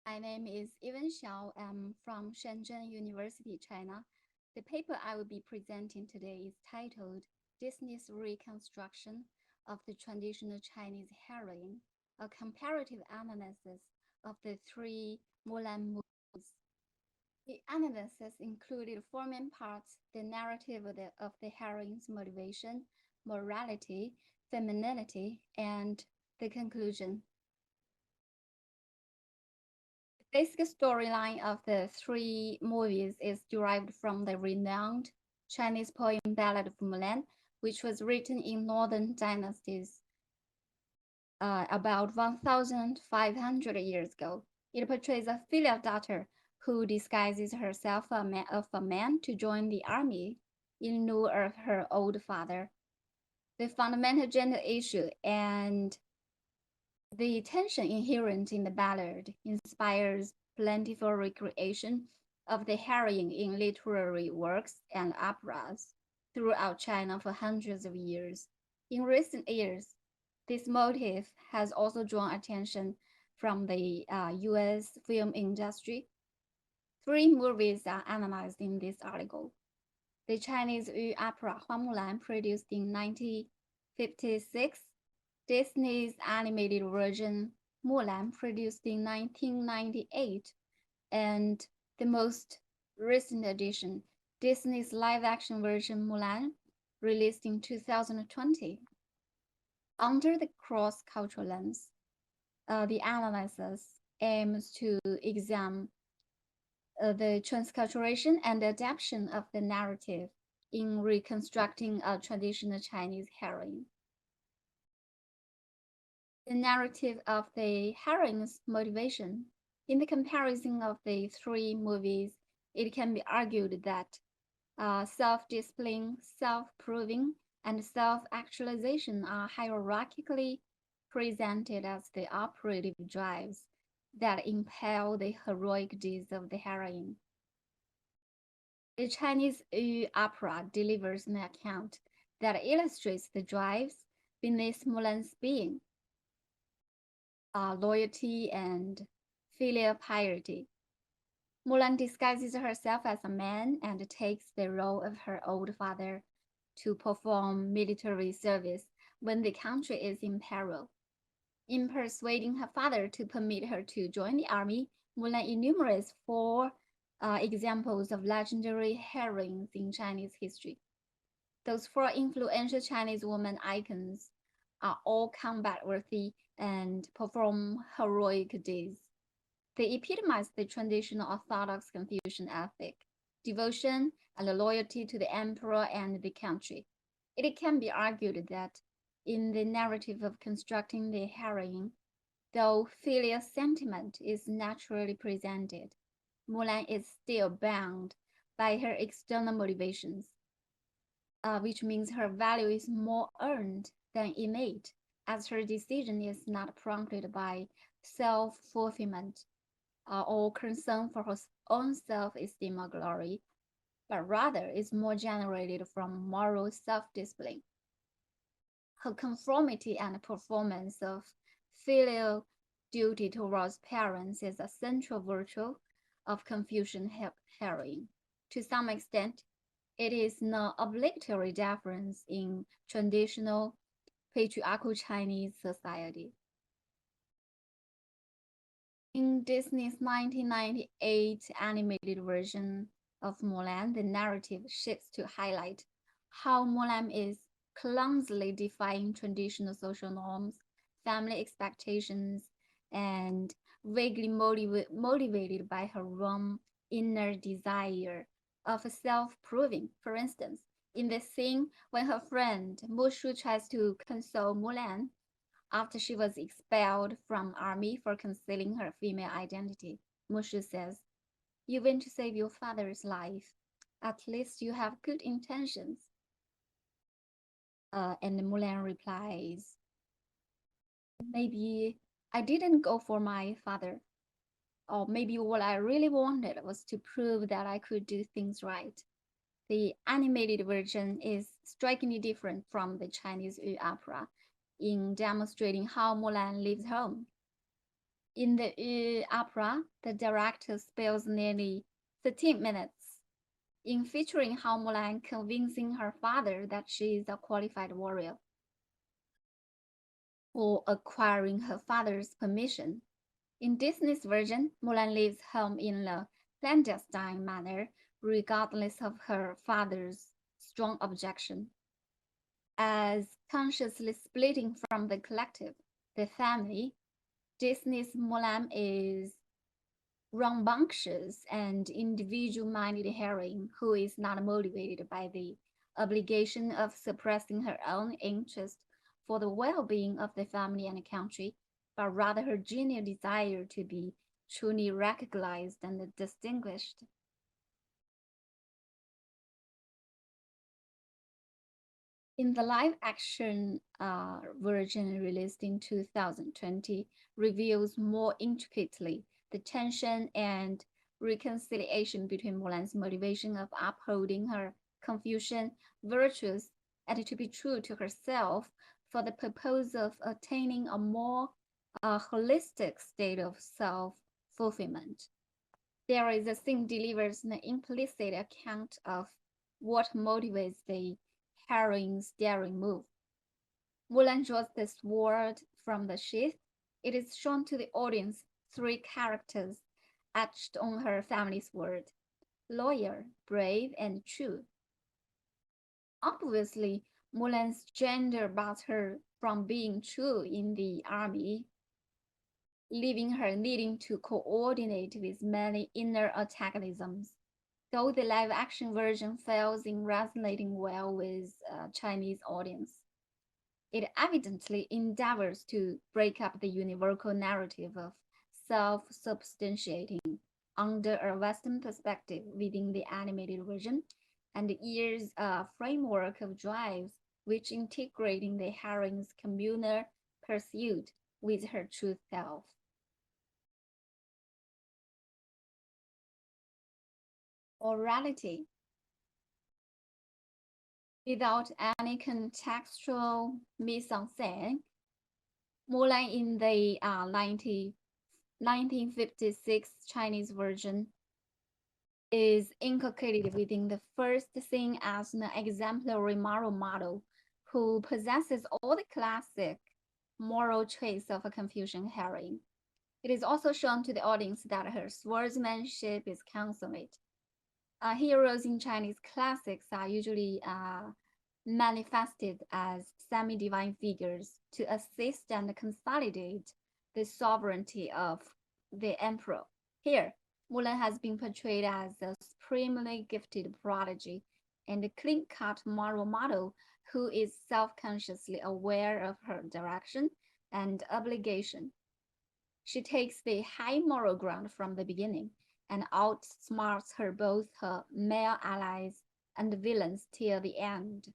My name is Ewen Xiao. I'm from Shenzhen University, China. The paper I will be presenting today is titled Disney's Reconstruction of the Traditional Chinese Heroine, a comparative analysis of the three Mulan movies. The analysis included four main parts: the narrative of the heroine's motivation, morality, femininity, and the conclusion. Basic storyline of the three movies is derived from the renowned Chinese poem Ballad of Mulan, which was written in northern dynasties about 1,500 years ago. It portrays a filial daughter who disguises herself of a man to join the army in lieu of her old father. The fundamental gender issue and the tension inherent in the ballad inspires plentiful recreation of the heroine in literary works and operas throughout China for hundreds of years. In recent years, this motif has also drawn attention from the US film industry. Three movies are analyzed in this article. The Chinese opera Hua Mulan, produced in 1956, Disney's animated version Mulan, produced in 1998, and the most recent edition, Disney's live-action version Mulan, released in 2020. Under the cross-cultural lens, the analysis aims to examine the transculturation and adaptation of the narrative in reconstructing a traditional Chinese heroine. The narrative of the heroine's motivation. In the comparison of the three movies, it can be argued that self-discipline, self-proving, and self-actualization are hierarchically presented as the operative drives that impel the heroic deeds of the heroine. The Chinese opera delivers an account that illustrates the drives beneath Mulan's being, loyalty and filial piety. Mulan disguises herself as a man and takes the role of her old father to perform military service when the country is in peril. In persuading her father to permit her to join the army, Mulan enumerates four examples of legendary heroines in Chinese history. Those four influential Chinese woman icons are all combat-worthy and perform heroic deeds. They epitomize the traditional Orthodox Confucian ethic, devotion, and loyalty to the emperor and the country. It can be argued that in the narrative of constructing the heroine, though filial sentiment is naturally presented, Mulan is still bound by her external motivations, which means her value is more earned than innate, as her decision is not prompted by self-fulfillment or concern for her own self-esteem or glory, but rather is more generated from moral self-discipline. Her conformity and performance of filial duty towards parents is a central virtue of Confucian heroine. To some extent, it is an obligatory difference in traditional patriarchal Chinese society. In Disney's 1998 animated version of Mulan, the narrative shifts to highlight how Mulan is clumsily defying traditional social norms, family expectations, and vaguely motivated by her own inner desire of self-proving. For instance, in the scene when her friend Mushu tries to console Mulan after she was expelled from army for concealing her female identity, Mushu says, "You went to save your father's life. At least you have good intentions." And Mulan replies, "Maybe I didn't go for my father. Or maybe what I really wanted was to prove that I could do things right." The animated version is strikingly different from the Chinese opera in demonstrating how Mulan leaves home. In the opera, the director spends nearly 13 minutes in featuring how Mulan convincing her father that she is a qualified warrior, or acquiring her father's permission. In Disney's version, Mulan leaves home in a clandestine manner, regardless of her father's strong objection. As consciously splitting from the collective, the family, Disney's Mulan is rambunctious and individual-minded heroine who is not motivated by the obligation of suppressing her own interest for the well-being of the family and country, but rather her genuine desire to be truly recognized and distinguished. In the live-action version released in 2020, reveals more intricately the tension and reconciliation between Mulan's motivation of upholding her Confucian virtues and to be true to herself for the purpose of attaining a more holistic state of self-fulfillment. There is a scene delivers an implicit account of what motivates the heroine's daring move. Mulan draws the sword from the sheath. It is shown to the audience three characters etched on her family sword: loyal, brave, and true. Obviously, Mulan's gender bars her from being true in the army, leaving her needing to coordinate with many inner antagonisms. Though the live-action version fails in resonating well with a Chinese audience, it evidently endeavors to break up the univocal narrative of self-substantiating under a Western perspective within the animated version, and years a framework of drives which integrating the heroine's communal pursuit with her true self. Orality. Without any contextual mise-en-scène, Mulan in the 1956 Chinese version is inculcated within the first scene as an exemplary moral model who possesses all the classic moral traits of a Confucian heroine. It is also shown to the audience that her swordsmanship is consummate. Heroes in Chinese classics are usually manifested as semi-divine figures to assist and consolidate the sovereignty of the emperor. Here, Mulan has been portrayed as a supremely gifted prodigy and a clean-cut moral model who is self-consciously aware of her direction and obligation. She takes the high moral ground from the beginning and outsmarts both her male allies and villains till the end.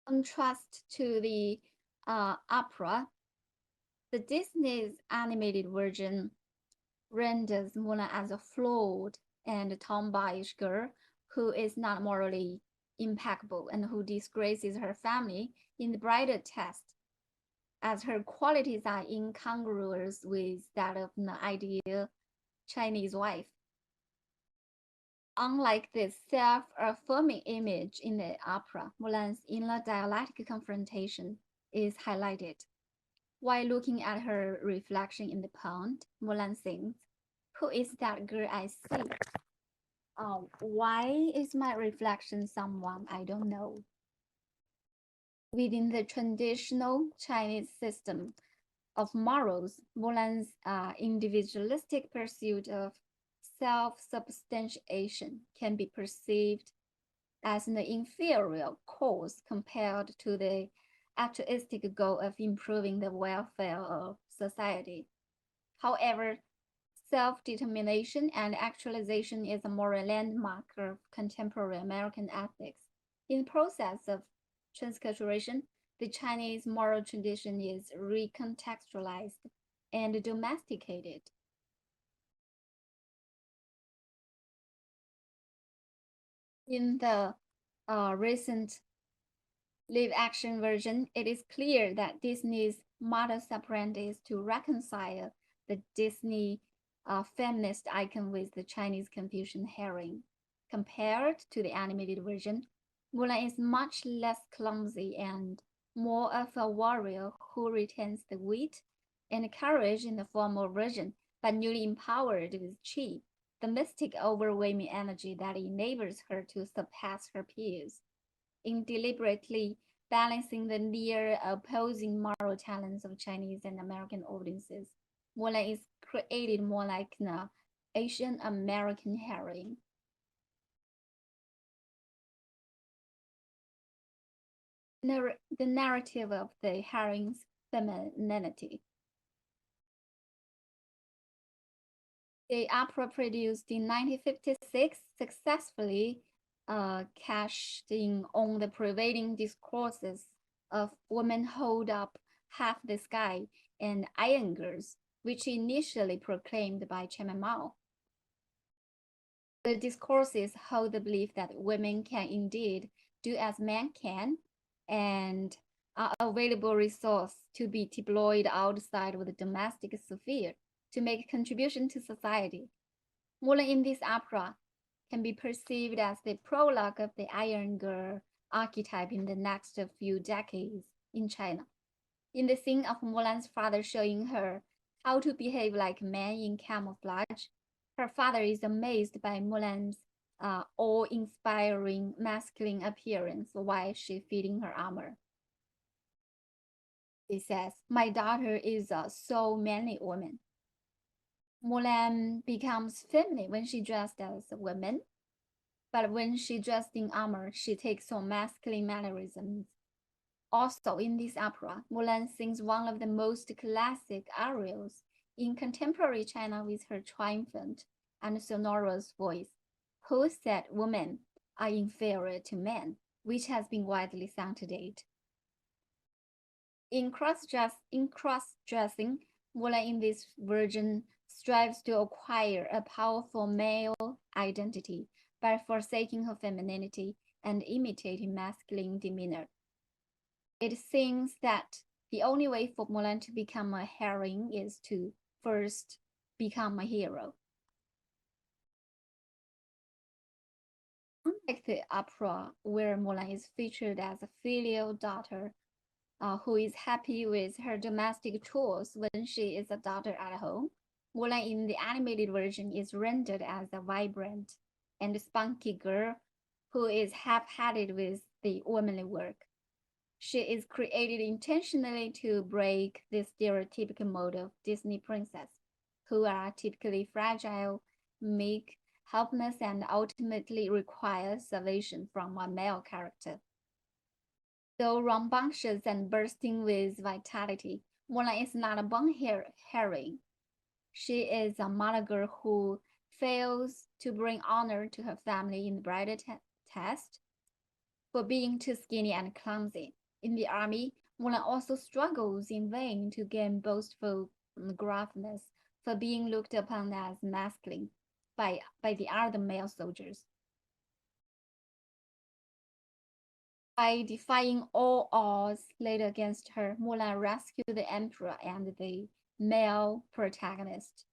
Contrast to the opera, the Disney's animated version renders Mulan as a flawed and tomboyish girl who is not morally impeccable and who disgraces her family in the bridal test, as her qualities are incongruous with that of an ideal Chinese wife. Unlike the self-affirming image in the opera, Mulan's inner dialectic confrontation is highlighted. While looking at her reflection in the pond, Mulan sings, "Who is that girl I see? Why is my reflection someone I don't know?" Within the traditional Chinese system of morals, Mulan's individualistic pursuit of self-substantiation can be perceived as an inferior cause compared to the altruistic goal of improving the welfare of society. However, self-determination and actualization is a moral landmark of contemporary American ethics. In the process of transculturation, the Chinese moral tradition is recontextualized and domesticated. In the recent live-action version, it is clear that Disney's modus operandi is to reconcile the Disney feminist icon with the Chinese Confucian herring. Compared to the animated version, Mulan is much less clumsy and more of a warrior who retains the wit and courage in the former version, but newly empowered with qi, the mystic overwhelming energy that enables her to surpass her peers. In deliberately balancing the near opposing moral talents of Chinese and American audiences, Mulan is created more like an Asian American herring. The narrative of the herring's femininity. The opera produced in 1956 successfully cashed in on the prevailing discourses of women hold up half the sky and iron girls, which initially proclaimed by Chairman Mao. The discourses hold the belief that women can indeed do as men can and are available resource to be deployed outside of the domestic sphere to make a contribution to society. Mulan in this opera can be perceived as the prologue of the Iron Girl archetype in the next few decades in China. In the scene of Mulan's father showing her how to behave like a man in camouflage, her father is amazed by Mulan's awe-inspiring masculine appearance while she fitting her armor. He says, "My daughter is a so manly woman." Mulan becomes feminine when she dressed as a woman, but when she dressed in armor, she takes on masculine mannerisms. Also, in this opera, Mulan sings one of the most classic arias in contemporary China with her triumphant and sonorous voice, "Who said women are inferior to men," which has been widely sung to date. In cross-dressing, Mulan in this version strives to acquire a powerful male identity by forsaking her femininity and imitating masculine demeanor. It seems that the only way for Mulan to become a heroine is to first become a hero. Unlike the opera, where Mulan is featured as a filial daughter who is happy with her domestic chores when she is a daughter at home, Mulan in the animated version is rendered as a vibrant and spunky girl who is half-hearted with the womanly work. She is created intentionally to break the stereotypical mold of Disney princess, who are typically fragile, meek, helpless, and ultimately require salvation from a male character. Though rambunctious and bursting with vitality, Mulan is not a born heroine. She is a mother girl who fails to bring honor to her family in the bridal test for being too skinny and clumsy. In the army, Mulan also struggles in vain to gain boastful gruffness for being looked upon as masculine by the other male soldiers. By defying all odds laid against her, Mulan rescued the emperor and the male protagonist.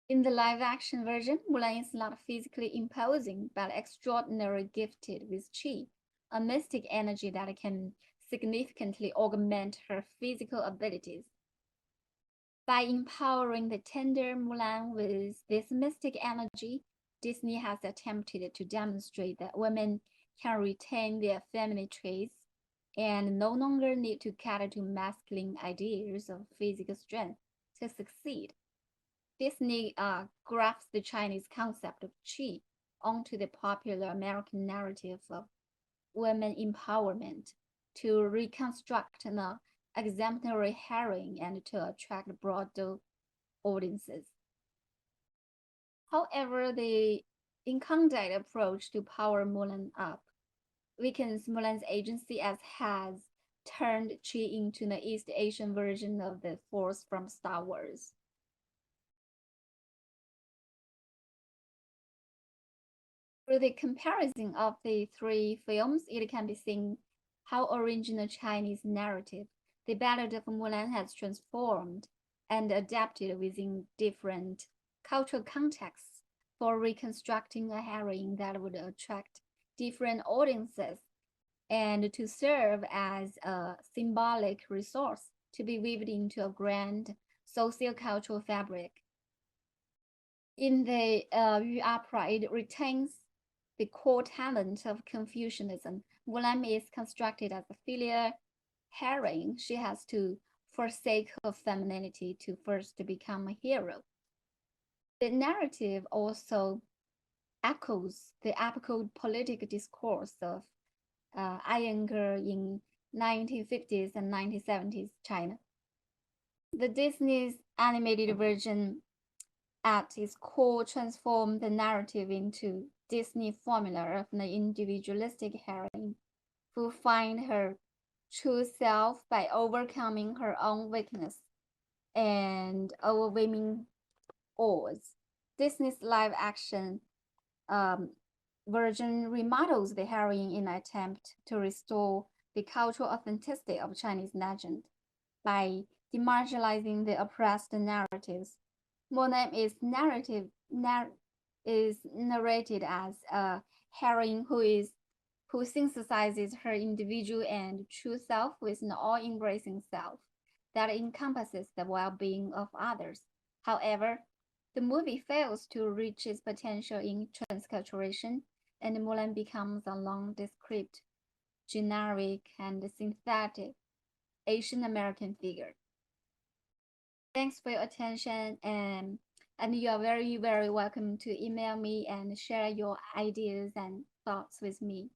In the live-action version, Mulan is not physically imposing, but extraordinarily gifted with qi, a mystic energy that can significantly augment her physical abilities. By empowering the tender Mulan with this mystic energy, Disney has attempted to demonstrate that women can retain their feminine traits and no longer need to cater to masculine ideas of physical strength to succeed. Disney grafts the Chinese concept of qi onto the popular American narrative of women empowerment to reconstruct an exemplary heroine and to attract broader audiences. However, the incondite approach to power Mulan up weakens Mulan's agency as has turned qi into the East Asian version of the Force from Star Wars. Through the comparison of the three films, it can be seen how original Chinese narrative, the Ballad of Mulan, has transformed and adapted within different cultural contexts for reconstructing a heroine that would attract different audiences and to serve as a symbolic resource to be weaved into a grand sociocultural fabric. In the Yu opera, it retains the core talent of Confucianism. Mulan is constructed as a filial heroine. She has to forsake her femininity to first become a hero. The narrative also echoes the epical political discourse of Iyengar in 1950s and 1970s China. The Disney's animated version at its core transformed the narrative into Disney formula of the individualistic heroine who finds her true self by overcoming her own weakness and overwhelming odds. Disney's live action um, version remodels the heroine in an attempt to restore the cultural authenticity of Chinese legend by demarginalizing the oppressed narratives. Monem is narrated as a heroine who synthesizes her individual and true self with an all-embracing self that encompasses the well-being of others. However, the movie fails to reach its potential in transculturation, and Mulan becomes a nondescript, generic, and synthetic Asian American figure. Thanks for your attention, and you are very, very welcome to email me and share your ideas and thoughts with me.